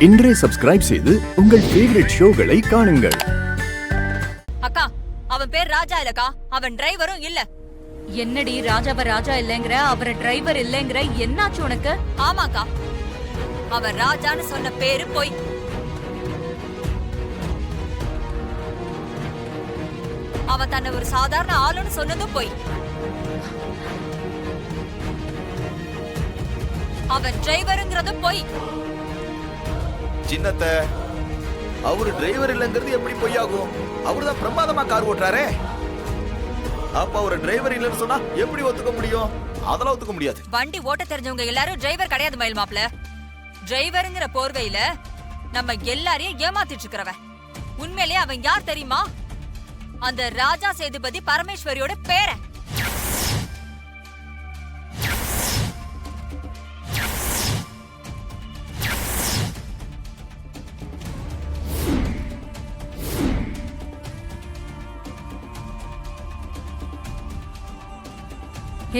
இன்றே சப்ஸ்கிரைப் செய்து உங்கள் ஃபேவரட் ஷோகளை காணுங்கள். அக்கா, அவன் பேர் ராஜா இல்லக்கா, அவன் டிரைவரும் இல்ல. என்னடி ராஜாவ ராஜா இல்லங்கற, அவர டிரைவர் இல்லங்கற, என்னாச்சு உனக்கு? ஆமாக்கா, அவன் ராஜான்னு சொன்ன பேரு போய். அவன் தன்னை ஒரு சாதாரண ஆளுன்னு சொன்னதும் போய். அவன் டிரைவருங்கிறதும் போய். சின்னத்த, அவரு டிரைவர் இல்லங்கிறது எப்படி பொய்யாகும்? அவருதான் பிரமாதமா கார் ஓட்டுறாரே. அப்ப அவரு டிரைவர் இல்லன்னு சொன்னா எப்படி ஒத்துக்க முடியும்? அதெல்லாம் ஒத்துக்க முடியாது. வண்டி ஓட்ட தெரிஞ்சவங்க எல்லாரும் டிரைவர் கிடையாது மயில் மாப்ள. டிரைவருங்கிற போர்வையில நம்ம எல்லாரையும் ஏமாத்திட்டு இருக்கிறவன். உண்மையிலேயே அவன் யார் தெரியுமா? அந்த ராஜா சேதுபதி பரமேஸ்வரியோட பேரன்.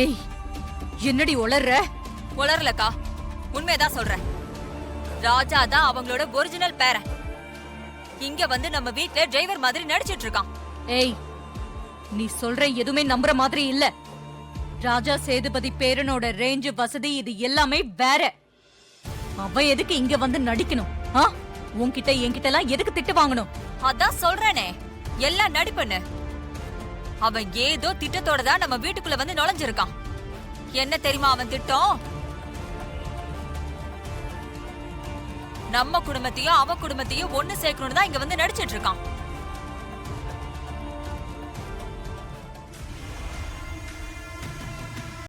ஏய், என்னடி உளர்ற? உளரலக்கா, உண்மையதான் சொல்றேன். ராஜா தான் அவங்களோட ஒரிஜினல் பேரன். இங்க வந்து நம்ம வீட்ல டிரைவர் மாதிரி நடிச்சிட்டு இருக்கான். ஏய், நீ சொல்ற எதுவுமே நம்புற மாதிரி இல்ல. ராஜா சேதுபதி பேரனோட ரேஞ்சு, வசதி இது எல்லாமே வேற. அவன் எதுக்கு இங்க வந்து நடிக்கணும்? உன்கிட்ட என்கிட்ட எல்லாம் எதுக்கு திட்டு வாங்கணும்? அதான் சொல்றேனே, எல்லாம் நடிப்புன்னு. அவன் ஏதோ திட்டத்தோட தான் நம்ம வீட்டுக்குள்ள வந்து நுழைஞ்சிருக்கான். என்ன தெரியுமா அவன் திட்டம்? நம்ம குடும்பத்தையும் அவன் குடும்பத்தையும் ஒண்ணு சேர்க்கணும்னு தான் இங்க வந்து நடிச்சிட்டு இருக்கான்.